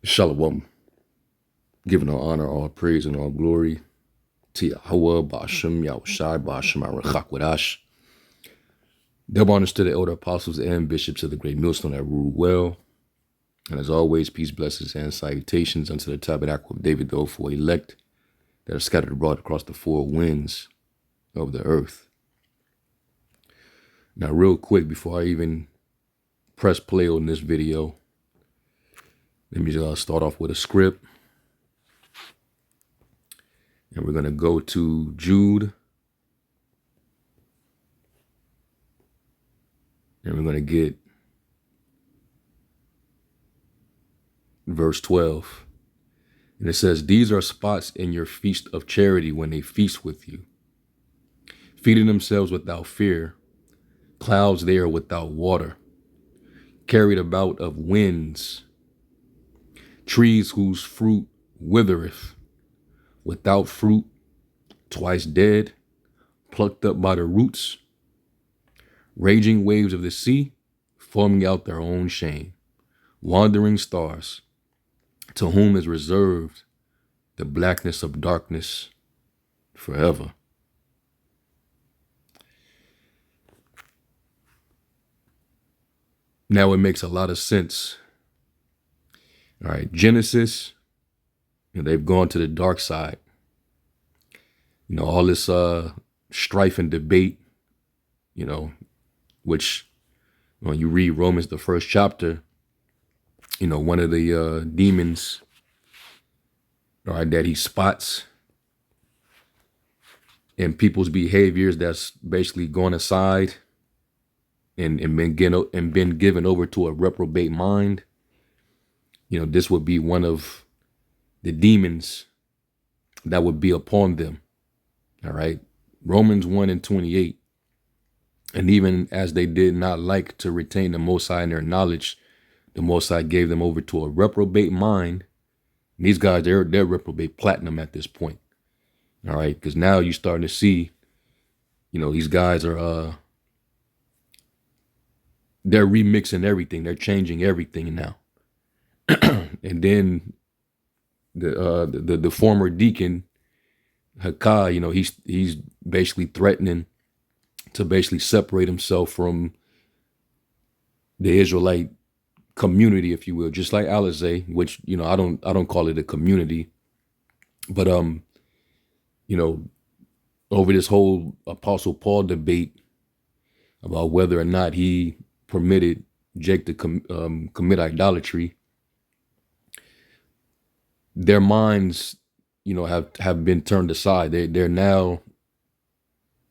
Shalom, giving all honor, all praise, and all glory to Yahweh, Ba'ashem, Yahushai, Ba'ashem, Arachak, Double honors to the elder apostles and bishops of the great millstone that rule well. And as always, peace, blessings, and salutations unto the tabernacle of David, the for elect that are scattered abroad across the four winds of the earth. Now, real quick, before I even press play on this video, let me start off with a script. And we're going to go to Jude. And we're going to get verse 12. And it says, "These are spots in your feast of charity when they feast with you, feeding themselves without fear, clouds there without water, carried about of winds, trees whose fruit withereth, without fruit, twice dead, plucked up by the roots, raging waves of the sea, foaming out their own shame, wandering stars, to whom is reserved the blackness of darkness forever." Now it makes a lot of sense. All right, Genesis, they've gone to the dark side. All this strife and debate, which when you read Romans, the first chapter, one of the demons, all right, that he spots in people's behaviors that's basically gone aside and been given over to a reprobate mind. This would be one of the demons that would be upon them. All right. Romans 1:28. "And even as they did not like to retain the Most High in their knowledge, the Most High gave them over to a reprobate mind." And these guys, they're reprobate platinum at this point. All right. Because now you're starting to see, these guys are, they're remixing everything. They're changing everything now. And then the former deacon, Hakah, he's basically threatening to basically separate himself from the Israelite community, if you will, just like Alizé, which, I don't call it a community, but, over this whole Apostle Paul debate about whether or not he permitted Jake to commit idolatry, their minds, have been turned aside. They're now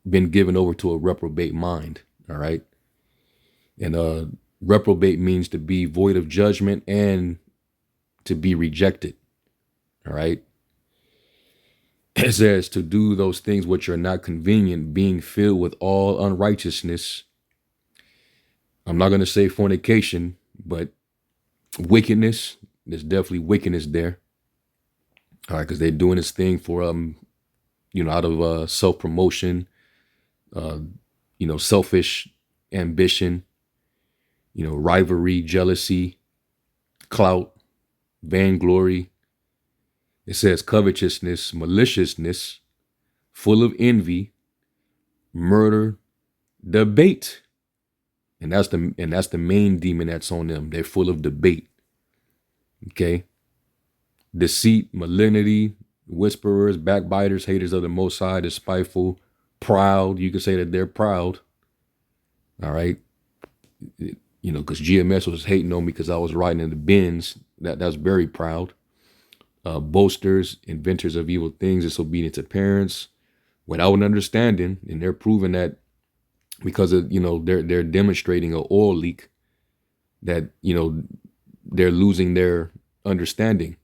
been given over to a reprobate mind. All right. And reprobate means to be void of judgment and to be rejected. All right. It says to do those things which are not convenient, being filled with all unrighteousness. I'm not going to say fornication, but wickedness. There's definitely wickedness there. All right, because they're doing this thing for out of self-promotion, selfish ambition, rivalry, jealousy, clout, vainglory. It says covetousness, maliciousness, full of envy, murder, debate. And that's the main demon that's on them. They're full of debate. Okay. Deceit, malignity, whisperers, backbiters, haters of the Most High, despiteful, proud. You could say that they're proud. All right. Because GMS was hating on me because I was riding in the Benz. That's very proud. Boasters, inventors of evil things, disobedient to parents, without an understanding. And they're proving that because of, they're demonstrating an oil leak that, they're losing their understanding.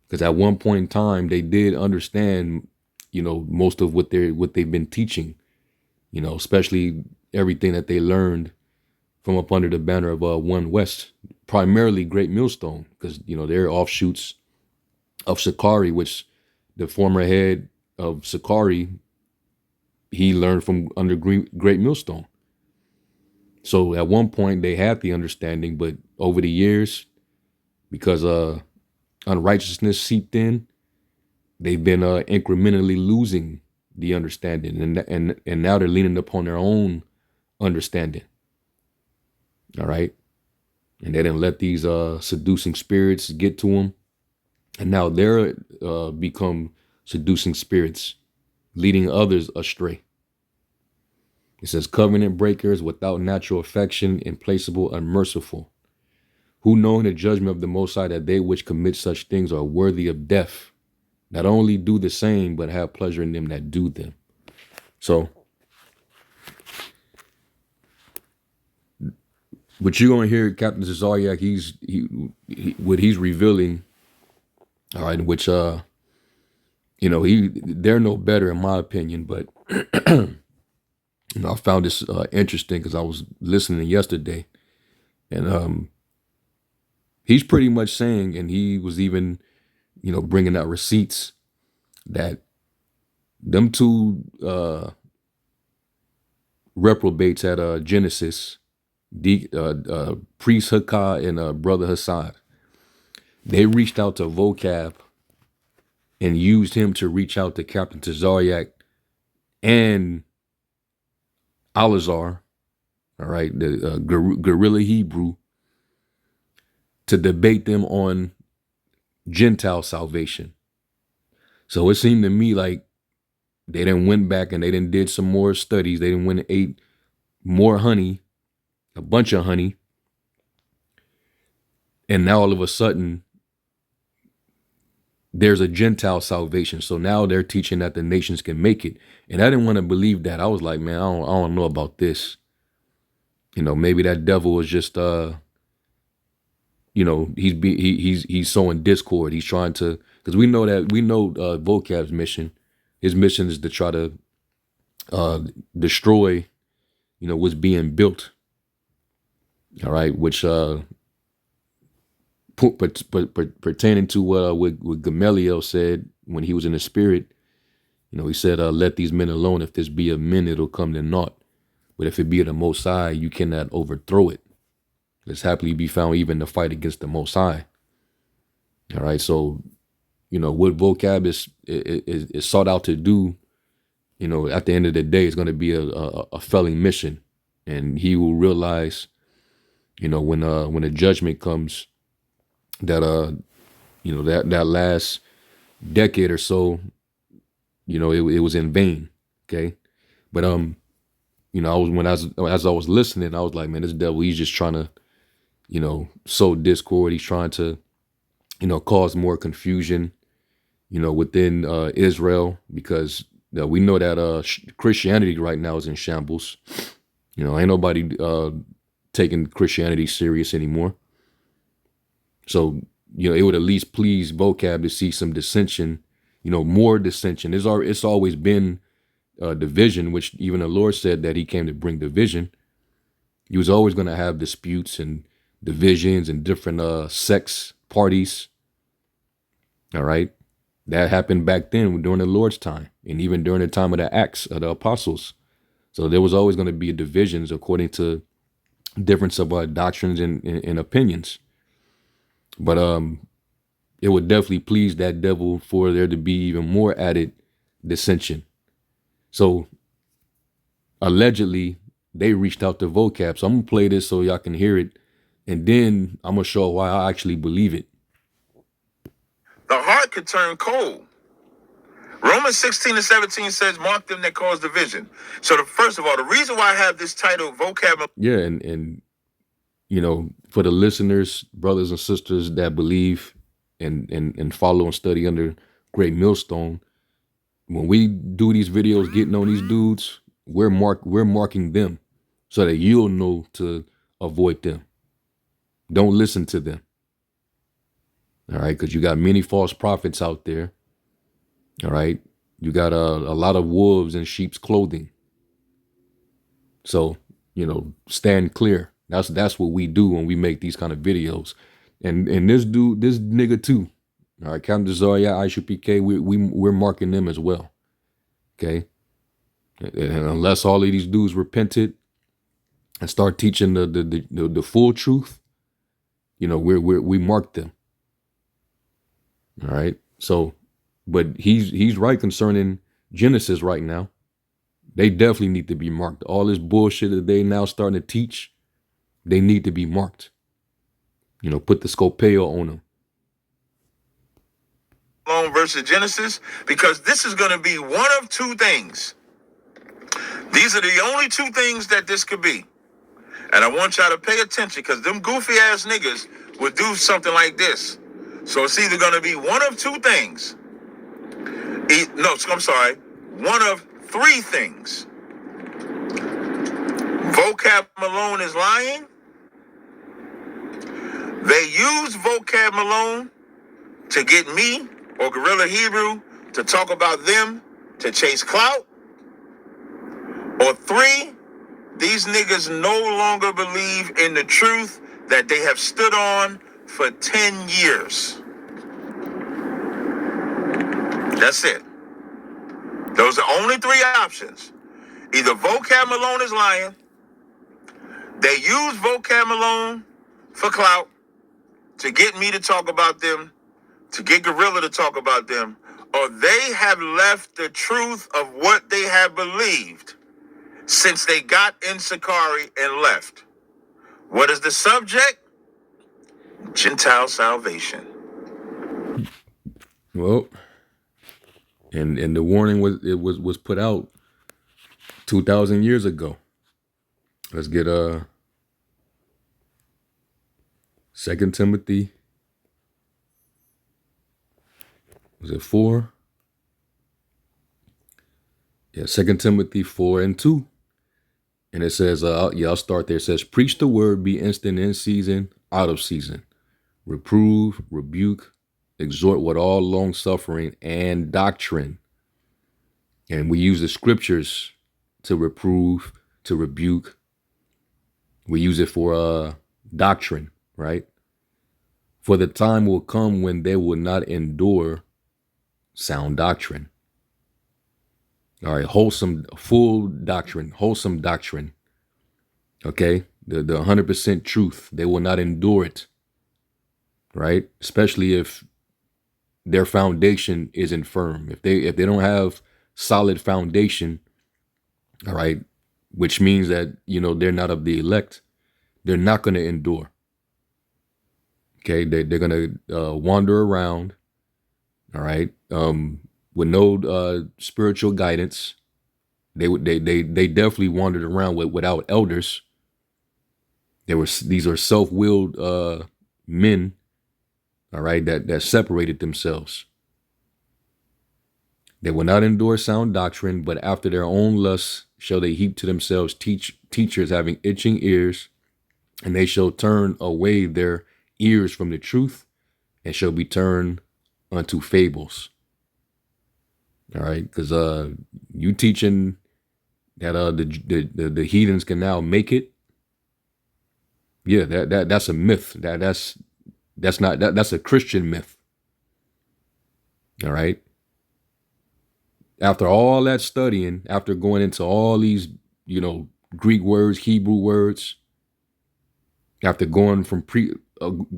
Because at one point in time, they did understand, most of what they've been teaching, especially everything that they learned from up under the banner of One West, primarily Great Millstone, because, they're offshoots of Sakari, which the former head of Sakari, he learned from under Great Millstone. So at one point they had the understanding, but over the years, because unrighteousness seeped in, they've been incrementally losing the understanding, and now they're leaning upon their own understanding. All right, and they didn't let these seducing spirits get to them, and now they're become seducing spirits, leading others astray. It says, covenant breakers without natural affection, implacable, unmerciful, who know in the judgment of the Most High that they which commit such things are worthy of death, not only do the same, but have pleasure in them that do them. So, what you're going to hear, Captain Zazaryak, what he's revealing, all right, which, they're no better in my opinion, but, I found this interesting because I was listening yesterday, and he's pretty much saying, and he was even, bringing out receipts that them two reprobates at Genesis, priest Hakah and brother Hassad, they reached out to Vocab and used him to reach out to Captain Tazaryak and Alazar, all right, the guerrilla Hebrew, to debate them on Gentile salvation. So it seemed to me like they then went back and they then did some more studies. They then went and ate more honey, a bunch of honey. And now all of a sudden, there's a Gentile salvation. So now they're teaching that the nations can make it. And I didn't want to believe that. I was like, man, I don't know about this. Maybe that devil is just, he's sowing discord. He's trying to, because we know Vocab's mission. His mission is to try to destroy, what's being built. All right, which pertaining to what Gamaliel said when he was in the spirit, he said, let these men alone. If this be of men, it'll come to naught. But if it be of the Most High, you cannot overthrow it. Let's happily be found even to fight against the Most High. All right, so, what Vocab is sought out to do, at the end of the day, is going to be a felling mission. And he will realize, when the judgment comes, that that last decade or so, it was in vain. Okay, but as I was listening, I was like, man, this devil, he's just trying to, sow discord. He's trying to, cause more confusion, within Israel, because we know that Christianity right now is in shambles. Ain't nobody taking Christianity serious anymore. So, it would at least please Vocab to see some dissension, more dissension. It's always been division, which even the Lord said that he came to bring division. He was always going to have disputes and divisions and different sects, parties. All right. That happened back then during the Lord's time, and even during the time of the Acts of the Apostles. So there was always going to be divisions according to difference of doctrines and opinions. But it would definitely please that devil for there to be even more added dissension. So allegedly, they reached out to Vocab. So I'm going to play this so y'all can hear it. And then I'm going to show why I actually believe it. The heart could turn cold. Romans 16:17 says, mark them that cause division. So first of all, the reason why I have this title, Vocab. Yeah, and for the listeners, brothers and sisters that believe and follow and study under Great Millstone, when we do these videos, getting on these dudes, we're marking them so that you'll know to avoid them. Don't listen to them. All right, because you got many false prophets out there. All right, you got a lot of wolves in sheep's clothing. So, stand clear. That's what we do when we make these kind of videos. And this nigga too. All right, Captain Zarya, Aisha PK, we're marking them as well. Okay. And unless all of these dudes repented and start teaching the full truth, we mark them. All right. So, but he's right concerning Genesis right now. They definitely need to be marked. All this bullshit that they now starting to teach, they need to be marked. Put the scopeo on them. Versus Genesis, because this is going to be one of two things. These are the only two things that this could be. And I want y'all to pay attention, because them goofy ass niggas would do something like this. So it's either going to be one of two things. No, I'm sorry. One of three things. Vocab Malone is lying. They use Vocab Malone to get me or Gorilla Hebrew to talk about them, to chase clout. Or three, these niggas no longer believe in the truth that they have stood on for 10 years. That's it. Those are only three options. Either Vocab Malone is lying, they use Vocab Malone for clout, to get me to talk about them, to get Gorilla to talk about them, or they have left the truth of what they have believed since they got in Sakari and left. What is the subject? Gentile salvation. Well, and the warning was put out 2,000 years ago. Let's get 2 Timothy. Was it 4? Yeah, 2 Timothy 4:2. And it says, I'll start there. It says, preach the word, be instant in season, out of season. Reprove, rebuke, exhort with all long suffering and doctrine. And we use the scriptures to reprove, to rebuke. We use it for doctrine, right? For the time will come when they will not endure sound doctrine. All right, full doctrine, wholesome doctrine. Okay, the 100% truth. They will not endure it, right? Especially if their foundation isn't firm. If they don't have solid foundation, all right, which means that they're not of the elect, they're not going to endure. Okay, they're going to wander around, all right, with no spiritual guidance. They definitely wandered around without elders. These are self-willed men, all right, that separated themselves. They will not endure sound doctrine, but after their own lusts shall they heap to themselves teachers having itching ears, and they shall turn away their ears from the truth, and shall be turned unto fables. All right, because you teaching that the heathens can now make it. Yeah, that's a myth. That's a Christian myth. All right. After all that studying, after going into all these, Greek words, Hebrew words, after going from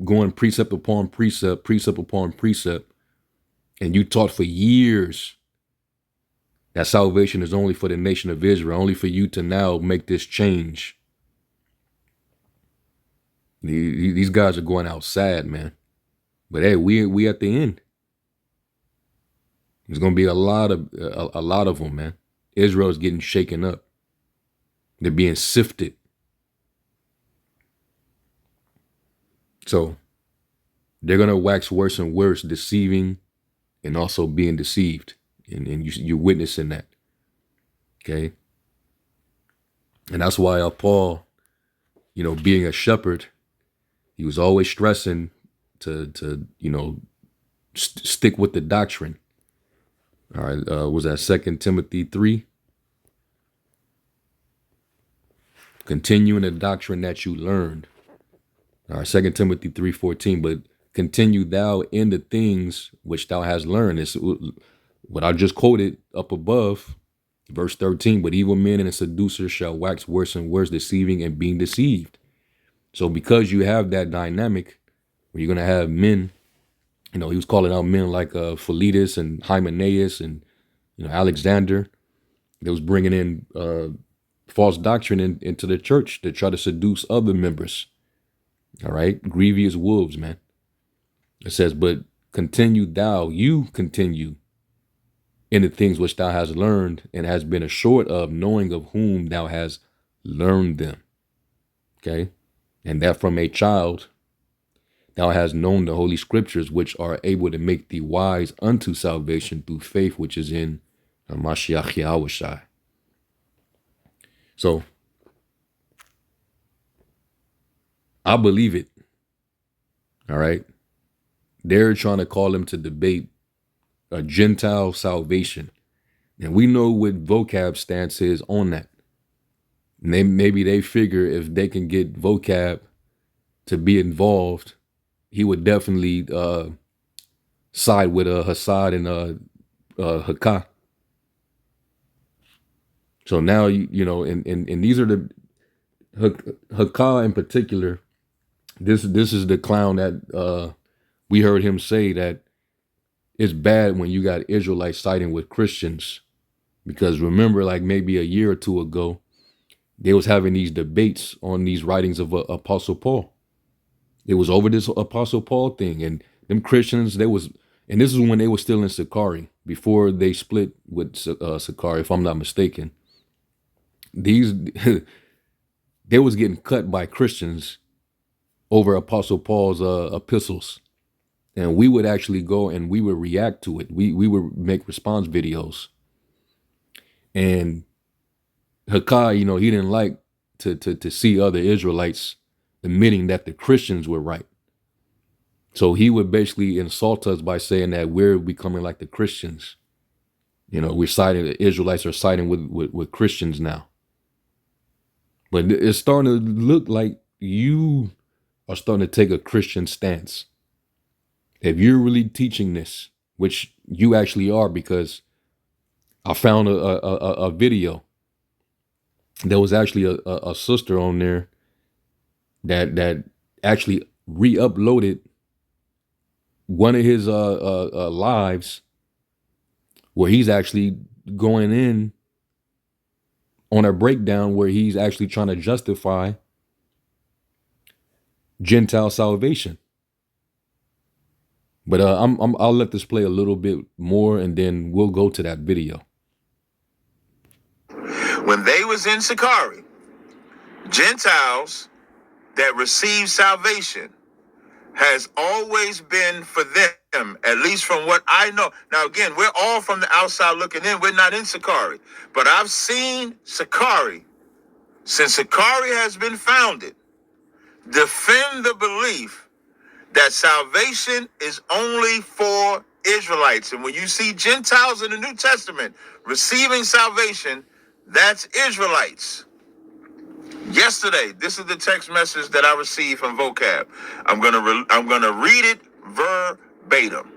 going precept upon precept, precept upon precept, and you taught for years that salvation is only for the nation of Israel, only for you to now make this change. These guys are going out sad, man. But hey, we at the end. There's gonna be a lot of them, man. Israel is getting shaken up. They're being sifted. So they're gonna wax worse and worse, deceiving and also being deceived. And you're witnessing that. Okay. And that's why Paul, being a shepherd, he was always stressing to stick with the doctrine. All right, was that 2 Timothy 3? Continue in the doctrine that you learned. All right, 2 Timothy 3:14. But continue thou in the things which thou hast learned. It's what I just quoted up above, verse 13. But evil men and seducers shall wax worse and worse, deceiving and being deceived. So because you have that dynamic, where you're going to have men He was calling out men like Philetus and Hymenaeus and Alexander. They was bringing in false doctrine into the church to try to seduce other members. All right, grievous wolves, man. It says, but you continue in the things which thou hast learned and has been assured of, knowing of whom thou hast learned them. Okay, and that from a child thou hast known the holy scriptures, which are able to make thee wise unto salvation through faith which is in Mashiach Yahushai. So I believe it. All right. They're trying to call him to debate a Gentile salvation. And we know what vocab stance is on that. And maybe they figure if they can get vocab to be involved, he would definitely side with Hassad and Hakah. So now, and these are the Hakah in particular. This is the clown that we heard him say that it's bad when you got Israelites siding with Christians, because remember, like maybe a year or two ago, they was having these debates on these writings of Apostle Paul. It was over this Apostle Paul thing, and them Christians, and this is when they were still in Sakari before they split with Sakari, if I'm not mistaken. These they was getting cut by Christians over Apostle Paul's epistles. And we would actually go and we would react to it. We would make response videos. And Hakai, he didn't like to see other Israelites admitting that the Christians were right. So he would basically insult us by saying that we're becoming like the Christians. We're siding, the Israelites are siding with Christians now. But it's starting to look like you are starting to take a Christian stance. If you're really teaching this, which you actually are, because I found a video. There was actually a sister on there that actually re-uploaded one of his lives where he's actually going in on a breakdown where he's actually trying to justify Gentile salvation. But I'll let this play a little bit more, and then we'll go to that video. When they was in Sakari, Gentiles that receive salvation has always been for them, at least from what I know. Now, again, we're all from the outside looking in. We're not in Sakari. But I've seen Sakari, since Sakari has been founded, defend the belief that salvation is only for Israelites. And when you see Gentiles in the New Testament receiving salvation, that's Israelites. Yesterday, this is the text message that I received from Vocab. I'm gonna read it verbatim.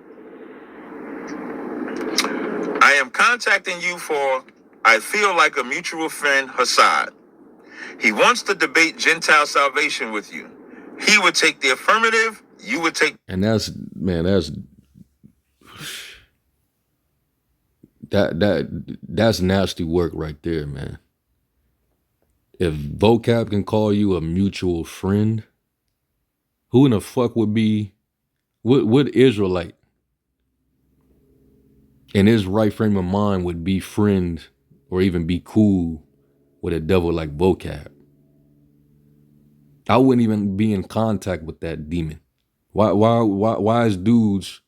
I am contacting you for, I feel like a mutual friend, Hassad. He wants to debate Gentile salvation with you. He would take the affirmative. You would take. And that's nasty work right there, man. If Vocab can call you a mutual friend, who in the fuck would be, what Israelite in his right frame of mind would be friend or even be cool with a devil like Vocab? I wouldn't even be in contact with that demon. Why is dudes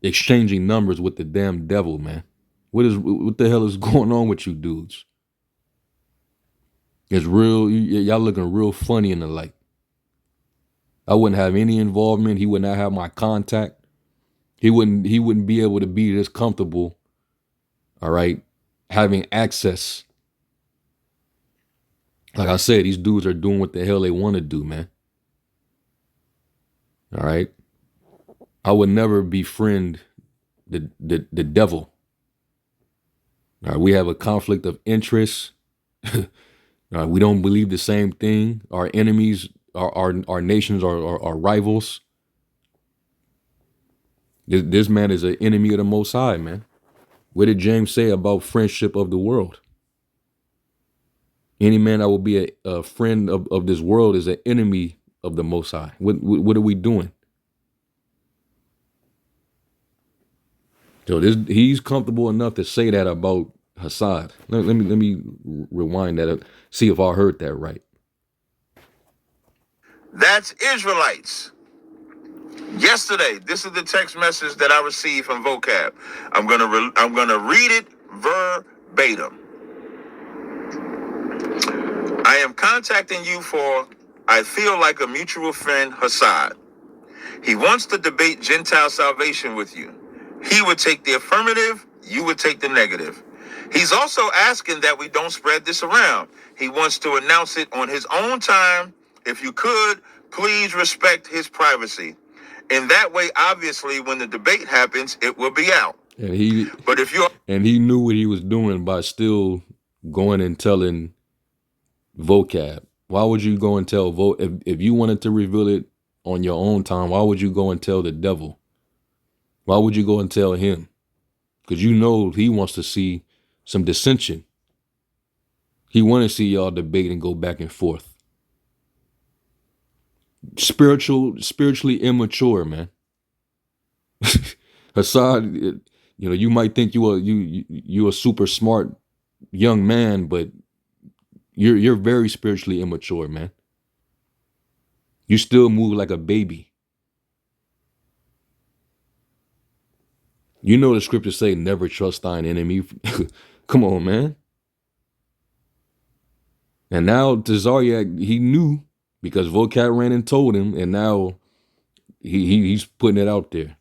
exchanging numbers with the damn devil, man? What the hell is going on with you dudes? It's real. Y'all looking real funny in the light. I wouldn't have any involvement. He would not have my contact. He wouldn't be able to be this comfortable. All right, having access. Like I said, these dudes are doing what the hell they want to do, man. All right. I would never befriend the devil. All right, we have a conflict of interest. We don't believe the same thing. Our enemies, our nations are rivals. This man is an enemy of the Most High, man. What did James say about friendship of the world? Any man that will be a friend of this world is an enemy of the Most High. What are we doing? So he's comfortable enough to say that about Hassad. Let me rewind that. See if I heard that right. That's Israelites. Yesterday, this is the text message that I received from Vocab. I'm gonna read it verbatim. I am contacting you for I feel like a mutual friend, Hassad. He wants to debate Gentile salvation with you. He would take the affirmative, you would take the negative. He's also asking that we don't spread this around. He wants to announce it on his own time. If you could, please respect his privacy. In that way, obviously, when the debate happens, it will be out. And he knew what he was doing by still going and telling Vocab. Why would you go and tell if you wanted to reveal it on your own time? Why would you go and tell the devil? Why would you go and tell him? Because you know he wants to see some dissension. He want to see y'all debate and go back and forth. Spiritually immature, man. Hassad, you might think you a super smart young man, but you're very spiritually immature, man. You still move like a baby. You know the scriptures say, never trust thine enemy. Come on, man. And now Tazariak, he knew because Vocab ran and told him, and now he's putting it out there.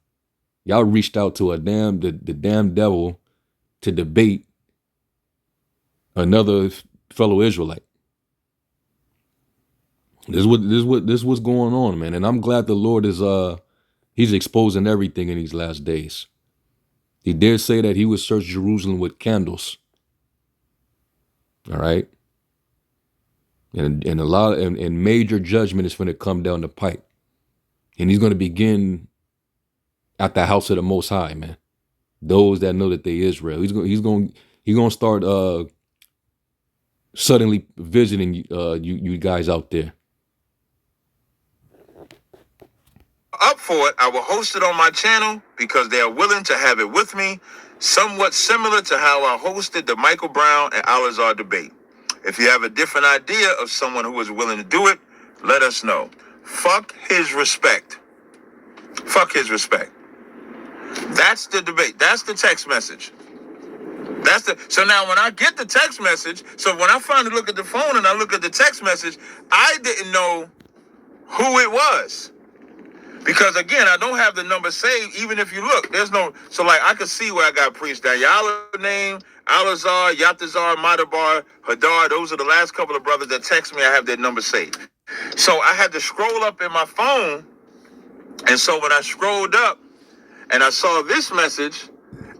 Y'all reached out to the damn devil to debate another fellow Israelite. This is what's going on, man. And I'm glad the Lord is he's exposing everything in these last days. He did say that he would search Jerusalem with candles. All right. And a lot and major judgment is going to come down the pipe. And he's going to begin at the house of the Most High, man. Those that know that they Israel. He's going to start suddenly visiting you guys out there. Up for it, I will host it on my channel because they are willing to have it with me, somewhat similar to how I hosted the Michael Brown and Al-Azhar debate. If you have a different idea of someone who is willing to do it, let us know. Fuck his respect. Fuck his respect. That's the debate. That's the text message. So now when I get the text message, so when I finally look at the phone and I look at the text message, I didn't know who it was. Because again, I don't have the number saved. Even if you look, there's no. So like I could see where I got priest down. Y'all name Al-Azhar, Yatazar, Madabar, Hadar. Those are the last couple of brothers that text me. I have their number saved. So I had to scroll up in my phone. And so when I scrolled up and I saw this message,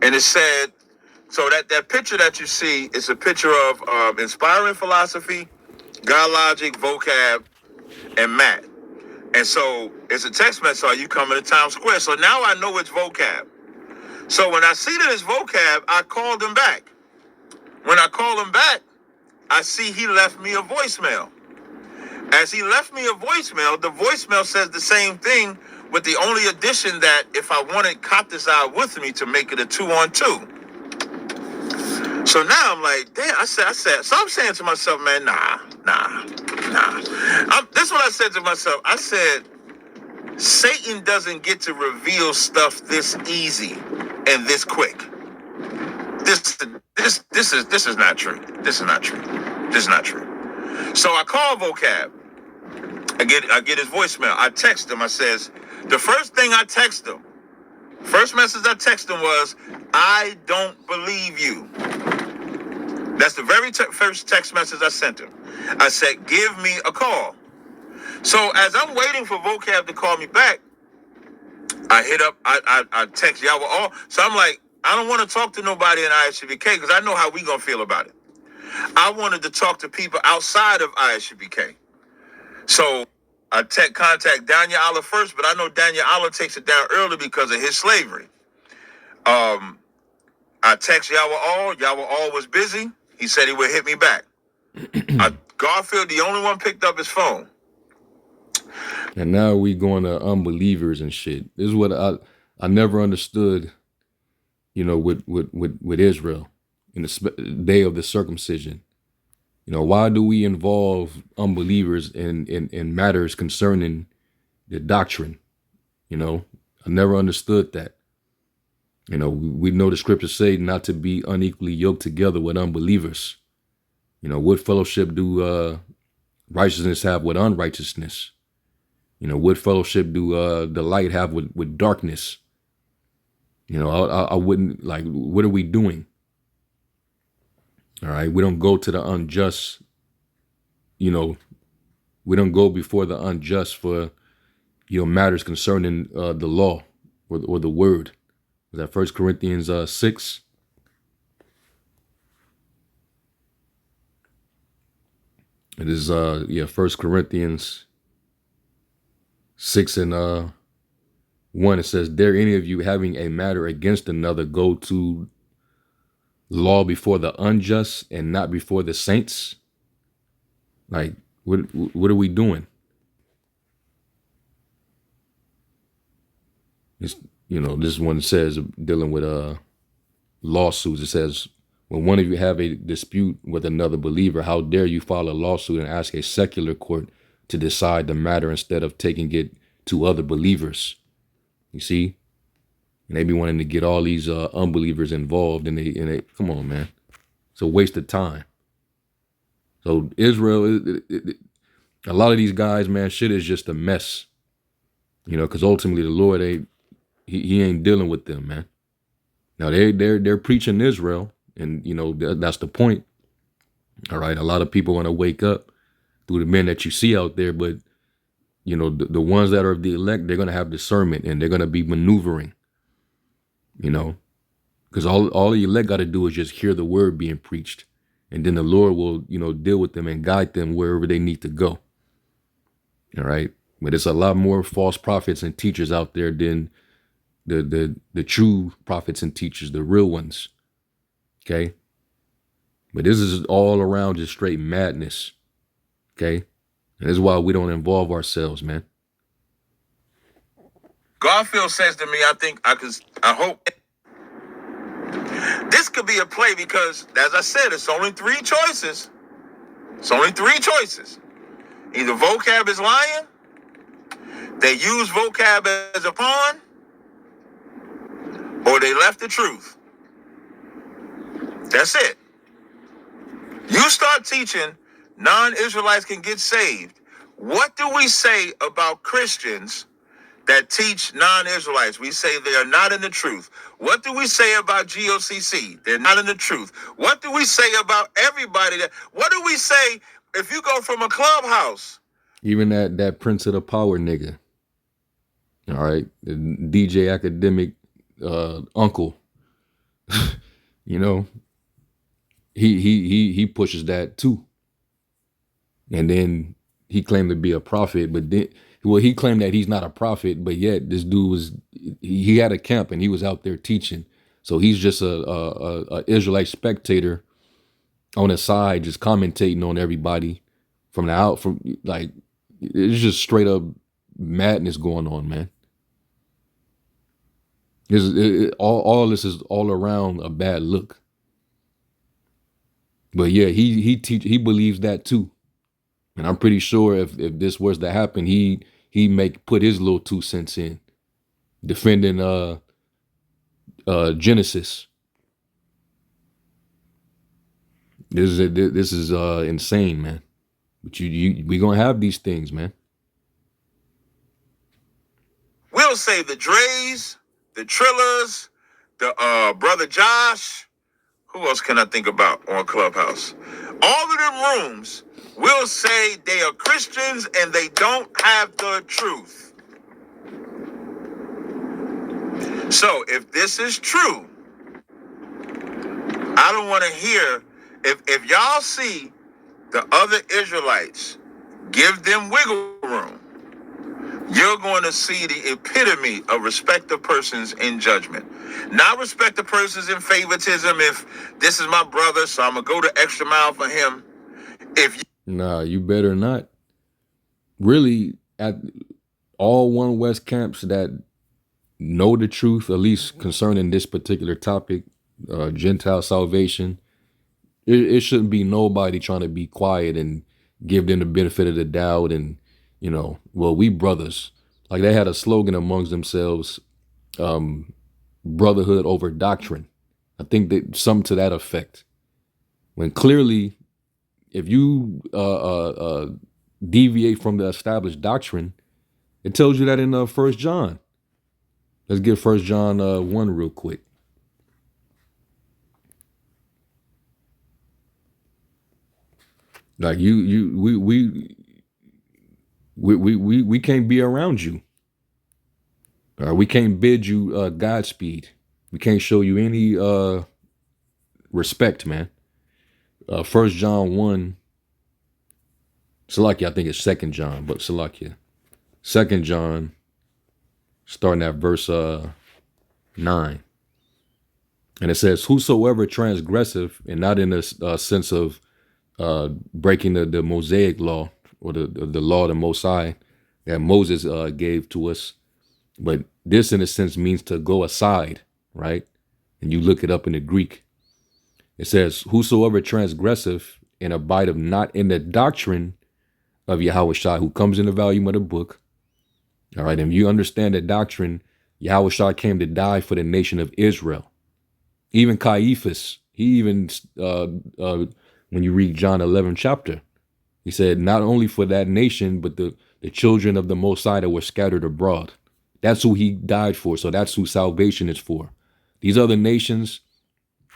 and it said, so that picture that you see is a picture of Inspiring Philosophy, God Logic, Vocab, and Matt. And so it's a text message, are you coming to Times Square? So now I know it's Vocab. So when I see that it's Vocab, I called him back. When I call him back, I see he left me a voicemail. As he left me a voicemail, the voicemail says the same thing with the only addition that if I wanted Katazai with me to make it a 2-on-2. So now I'm like, damn, I said, so I'm saying to myself, man, nah. This is what I said to myself. I said, Satan doesn't get to reveal stuff this easy and this quick. This is not true. This is not true. This is not true. So I call Vocab. I get his voicemail. I text him. I says, the first thing I text him, first message I text him was, I don't believe you. That's the very first text message I sent him. I said, give me a call. So as I'm waiting for Vocab to call me back, I hit up, I text y'all all. So I'm like, I don't want to talk to nobody in ISUBK because I know how we gonna feel about it. I wanted to talk to people outside of ISUBK. So I contact Daniel Allah first, but I know Daniel Allah takes it down early because of his slavery. I text Yahweh All. Yahweh All was busy. He said he would hit me back. Garfield, the only one, picked up his phone. And now we going to unbelievers and shit. This is what I never understood, you know, with Israel in the day of the circumcision. You know, why do we involve unbelievers in matters concerning the doctrine? You know, I never understood that. You know, we know the scriptures say not to be unequally yoked together with unbelievers. You know, what fellowship do righteousness have with unrighteousness? You know, what fellowship do the light have with darkness? You know, I wouldn't, like, what are we doing? All right, we don't go to the unjust, you know, we don't go before the unjust for, you know, matters concerning the law or the word. Is that 1 Corinthians 6? It is 1 Corinthians 6 and 1. It says, "Dare any of you having a matter against another go to law before the unjust and not before the saints?" Like, what are we doing? It's, you know, this one says, dealing with lawsuits. It says, when one of you have a dispute with another believer, how dare you file a lawsuit and ask a secular court to decide the matter instead of taking it to other believers? You see? And they be wanting to get all these unbelievers involved, and they come on, man. It's a waste of time. So Israel, a lot of these guys, man, shit is just a mess. You know, because ultimately the Lord he ain't dealing with them, man. Now they're preaching Israel, and you know that's the point. All right, a lot of people want to wake up through the men that you see out there, but you know the ones that are of the elect, they're gonna have discernment and they're gonna be maneuvering. You know, because all the elect got to do is just hear the word being preached, and then the Lord will, you know, deal with them and guide them wherever they need to go. All right, but it's a lot more false prophets and teachers out there than the true prophets and teachers, the real ones. Okay, but this is all around just straight madness. Okay, and this is why we don't involve ourselves, man. Garfield says to me, I hope this could be a play because, as I said, it's only three choices. It's only three choices. Either vocab is lying, they use vocab as a pawn, or they left the truth. That's it. You start teaching non-Israelites can get saved. What do we say about Christians that teach non-Israelites? We say they are not in the truth. What do we say about GOCC? They're not in the truth. What do we say about everybody? What do we say if you go from a clubhouse? Even that Prince of the Power nigga. All right, the DJ Academic uncle. You know, he pushes that too. And then he claimed to be a prophet, but then, well, he claimed that he's not a prophet, but yet this dude he had a camp and he was out there teaching. So he's just a Israelite spectator on the side, just commentating on everybody from like, it's just straight up madness going on, man. All this is all around a bad look. But yeah, he believes that too. And I'm pretty sure if this was to happen, he put his little 2 cents in defending Genesis. This is insane, man. But we gonna have these things, man. We'll say the Dreys, the Trillas, the brother Josh. Who else can I think about on Clubhouse? All of them rooms will say they are Christians and they don't have the truth. So if this is true, I don't want to hear, if y'all see the other Israelites, give them wiggle room. you're going to see the epitome of respect of persons in judgment. Not respect of persons in favoritism. If this is my brother, so I'm going to go the extra mile for him. Nah, you better not. Really, at all One West camps that know the truth, at least concerning this particular topic, Gentile salvation, it shouldn't be nobody trying to be quiet and give them the benefit of the doubt and, well, we brothers. Like they had a slogan amongst themselves, brotherhood over doctrine. I think that some to that effect. When clearly, if you deviate from the established doctrine, it tells you that in 1 John. Let's get 1 John 1 real quick. Like we can't be around you. We can't bid you Godspeed. We can't show you any respect, man. 1 John 1. Salakia, I think it's 2 John, but Salakia. 2 John, starting at verse 9. And it says, whosoever transgressive, and not in a sense of breaking the Mosaic law or the law of the Most High that Moses gave to us, but this in a sense means to go aside, right? And you look it up in the Greek. It says, whosoever transgressive and abideth not in the doctrine of Yahushua, who comes in the volume of the book. All right, and you understand the doctrine, Yahushua came to die for the nation of Israel. Even Caiaphas, he even, when you read John 11 chapter, he said, not only for that nation, but the children of the Most High that were scattered abroad. That's who he died for. So that's who salvation is for. These other nations,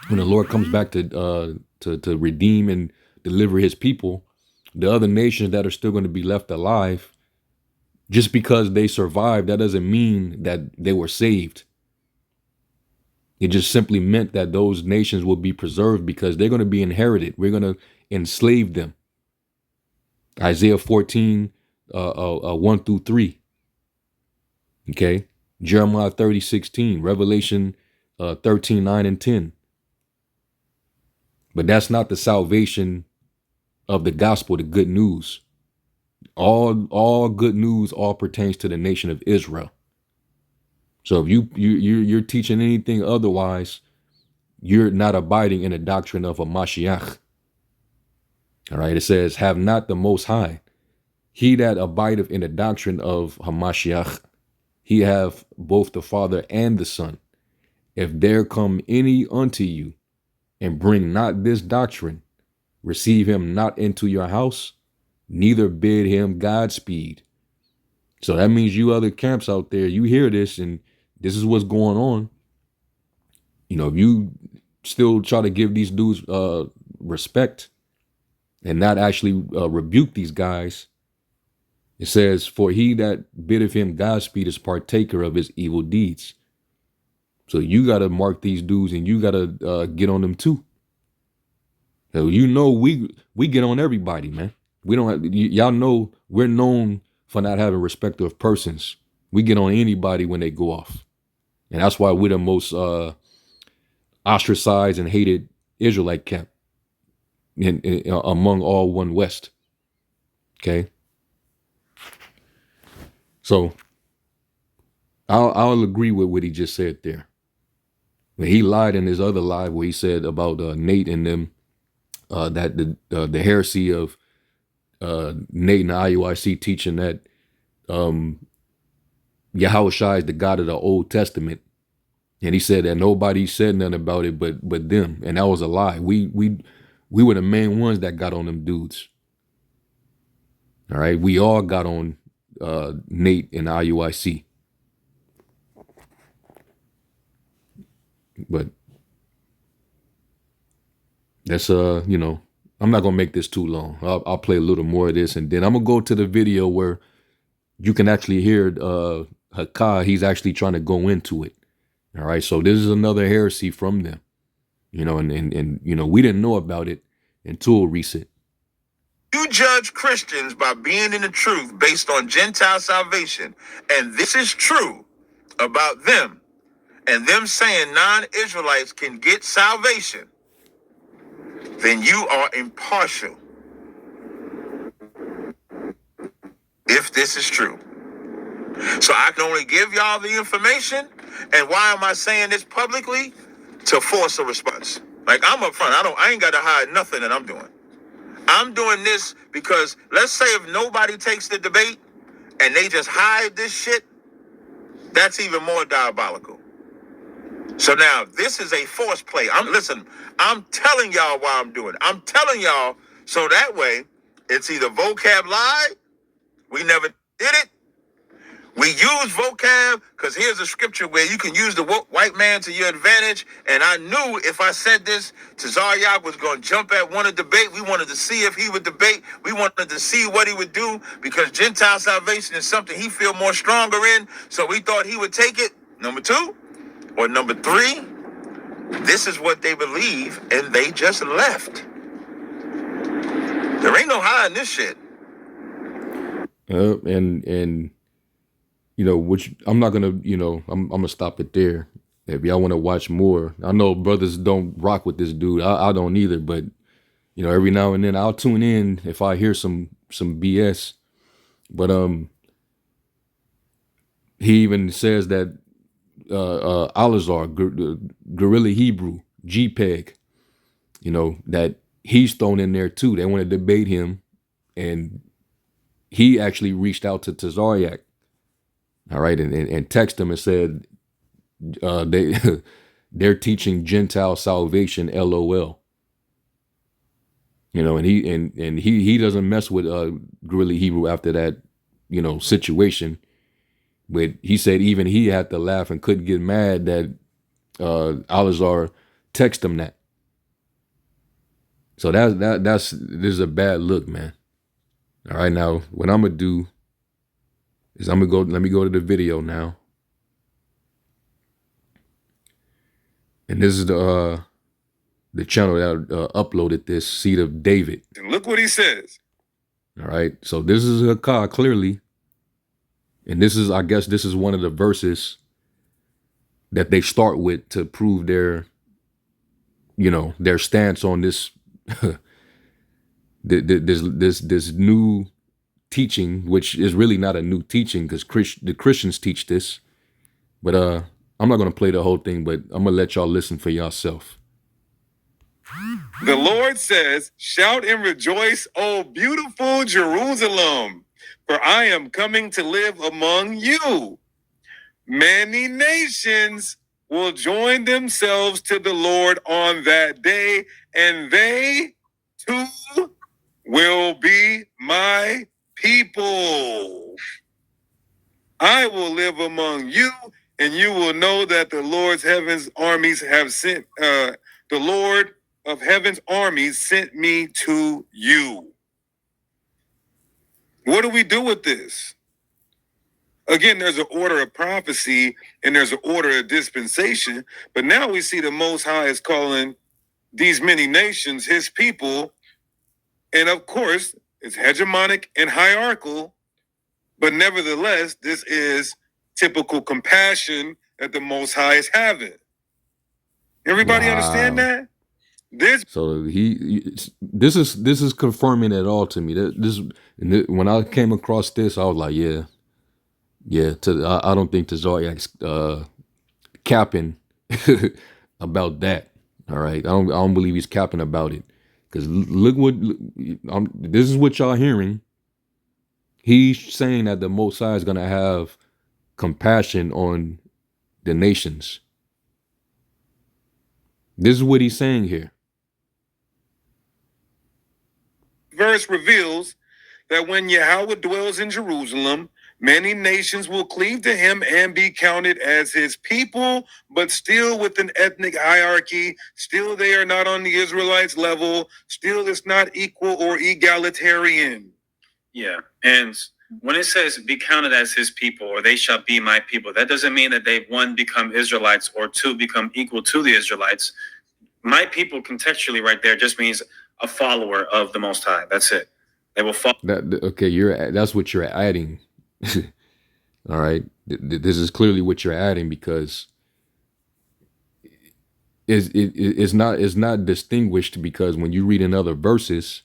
when the Lord comes back to redeem and deliver his people, the other nations that are still going to be left alive, just because they survived, that doesn't mean that they were saved. It just simply meant that those nations will be preserved because they're going to be inherited. We're going to enslave them. Isaiah 14, 1 through 3. Okay. Jeremiah 30, 16. Revelation 13, 9 and 10. But that's not the salvation of the gospel, the good news. All good news all pertains to the nation of Israel. So if you're teaching anything otherwise, you're not abiding in the doctrine of a Mashiach. All right, it says, have not the Most High. He that abideth in the doctrine of Hamashiach, he have both the Father and the Son. If there come any unto you, and bring not this doctrine, receive him not into your house, neither bid him Godspeed. So that means you other camps out there, you hear this and this is what's going on. If you still try to give these dudes respect and not actually rebuke these guys, it says, for he that biddeth him Godspeed is partaker of his evil deeds. So you got to mark these dudes and you got to get on them too. So we get on everybody, man. We don't have, y'all know we're known for not having respect of persons. We get on anybody when they go off. And that's why we're the most ostracized and hated Israelite camp among all One West. Okay. So I'll agree with what he just said there. When he lied in his other lie where he said about Nate and them, that the heresy of Nate and the IUIC teaching that Yahushua is the God of the Old Testament. And he said that nobody said nothing about it but them. And that was a lie. We were the main ones that got on them dudes. All right. We all got on Nate and the IUIC. But that's I'm not gonna make this too long. I'll play a little more of this, and then I'm gonna go to the video where you can actually hear Hakah. He's actually trying to go into it. All right, so this is another heresy from them, and we didn't know about it until recent. You judge Christians by being in the truth based on Gentile salvation, and this is true about them, and them saying non-Israelites can get salvation, then you are impartial. If this is true. So I can only give y'all the information. And why am I saying this publicly? To force a response. Like, I'm upfront. I ain't got to hide nothing that I'm doing. I'm doing this because let's say if nobody takes the debate and they just hide this shit, that's even more diabolical. So now this is a force play. I'm telling y'all why I'm doing it. I'm telling y'all so that way it's either vocab lie, we never did it. We use vocab because here's a scripture where you can use the white man to your advantage. And I knew if I said this, Tazaryak was going to jump at one debate. We wanted to see if he would debate. We wanted to see what he would do because Gentile salvation is something he feel more stronger in. So we thought he would take it. Number two or number three, this is what they believe and they just left. There ain't no hiding this shit. And which I'm not gonna, I'm gonna stop it there. If y'all want to watch more, I know brothers don't rock with this dude. I don't either, but every now and then I'll tune in if I hear some BS. But he even says that Alazar, Guerrilla Hebrew, JPEG, that he's thrown in there too. They want to debate him, and he actually reached out to Tazaryak. All right, and text him and said they're teaching Gentile salvation, LOL. And he doesn't mess with Guerrilla Hebrew after that situation. But he said even he had to laugh and couldn't get mad that Alazar texted him that. So this is a bad look, man. All right, now what I'm gonna do is let me go to the video now. And this is the channel that uploaded this, Seed of David. And look what he says. All right, so this is a car clearly. And I guess this is one of the verses that they start with to prove their stance on this, this new teaching, which is really not a new teaching because the Christians teach this. But I'm not going to play the whole thing, but I'm going to let y'all listen for yourself. The Lord says, shout and rejoice, O beautiful Jerusalem, for I am coming to live among you. Many nations will join themselves to the Lord on that day, and they too will be my people. I will live among you, and you will know that the Lord's heaven's armies have sent, the Lord of heaven's armies sent me to you. What do we do with this? Again, there's an order of prophecy and there's an order of dispensation, but now we see the Most High is calling these many nations his people. And of course, it's hegemonic and hierarchical, but nevertheless, this is typical compassion that the Most High is having. Everybody understand that? So this is confirming it all to me. When I came across this, I was like, yeah. I don't think Tazaryak's capping about that. All right, I don't believe he's capping about it because this is what y'all hearing. He's saying that the Most High is gonna have compassion on the nations. This is what he's saying here. Verse reveals that when Yahweh dwells in Jerusalem, many nations will cleave to him and be counted as his people, but still with an ethnic hierarchy. Still, they are not on the Israelites' level. Still, it's not equal or egalitarian. Yeah, and when it says be counted as his people or they shall be my people, that doesn't mean that they, one, become Israelites or two, become equal to the Israelites. My people contextually right there just means a follower of the Most High. That's it. They will fall. Okay, that's what you're adding. All right, this is clearly what you're adding, because it's not distinguished, because when you read in other verses,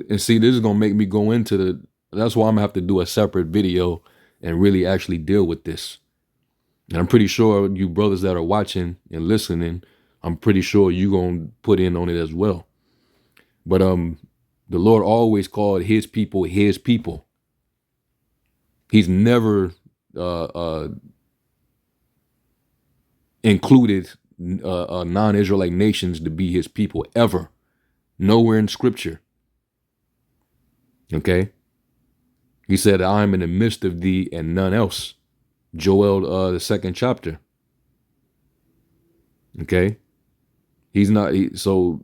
and see, this is gonna make me go into that's why I'm gonna have to do a separate video and really actually deal with this. And I'm pretty sure you brothers that are watching and listening, I'm pretty sure you gonna put in on it as well. But the Lord always called his people his people. He's never included non-Israelite nations to be his people, ever. Nowhere in scripture. Okay? He said, I am in the midst of thee and none else. Joel, the 2nd chapter. Okay? He's not, so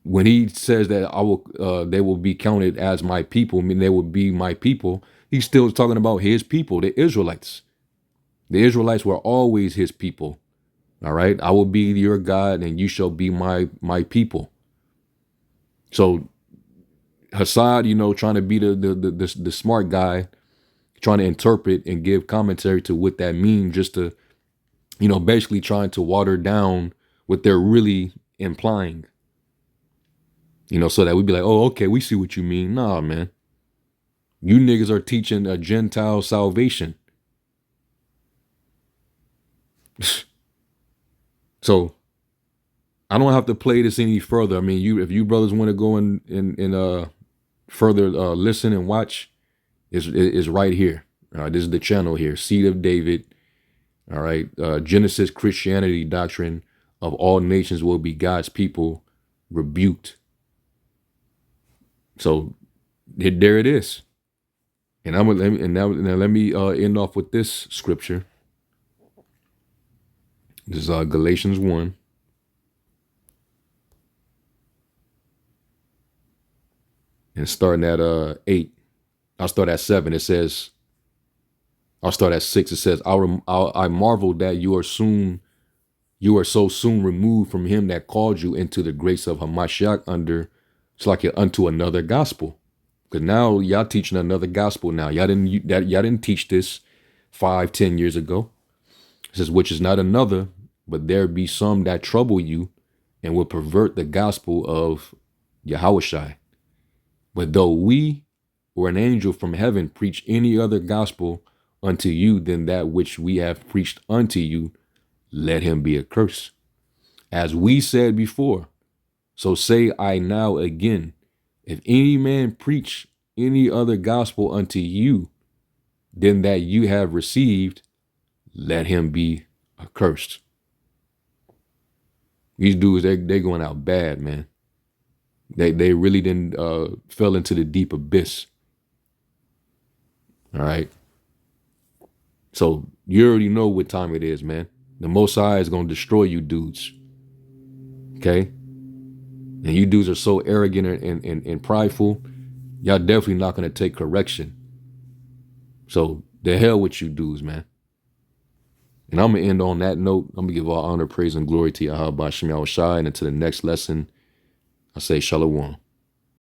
when he says that they will be counted as my people, I mean, they will be my people, he's still talking about his people, the Israelites. The Israelites were always his people. All right. I will be your God and you shall be my people. So Hassad, trying to be the smart guy, trying to interpret and give commentary to what that means, just to, basically trying to water down what they're really implying. So that we'd be like, oh, okay, we see what you mean. Nah, man. You niggas are teaching a Gentile salvation. So I don't have to play this any further. I mean, if you brothers want to go and further listen and watch, is right here. This is the channel here, Seed of David. All right, Genesis Christianity doctrine of all nations will be God's people rebuked. So there it is. And now let me end off with this scripture. This is Galatians 1. And starting at 8, I'll start at 7. It says, I'll start at 6. It says, I marvel that you are so soon removed from him that called you into the grace of Hamashiach unto another gospel. Because now y'all teaching another gospel now. Y'all didn't teach this 5-10 years ago. It says, which is not another, but there be some that trouble you and will pervert the gospel of Yahushai. But though we or an angel from heaven preach any other gospel unto you than that which we have preached unto you, let him be accursed. As we said before, so say I now again, if any man preach any other gospel unto you than that you have received, let him be accursed. These dudes, they going out bad, man. They really didn't fell into the deep abyss. All right. So you already know what time it is, man. The Most High is going to destroy you dudes. Okay? And you dudes are so arrogant and prideful, y'all definitely not going to take correction. So the hell with you dudes, man. And I'm going to end on that note. I'm going to give all honor, praise, and glory to Yahweh Shem Yahushai. And until the next lesson, I say Shalom.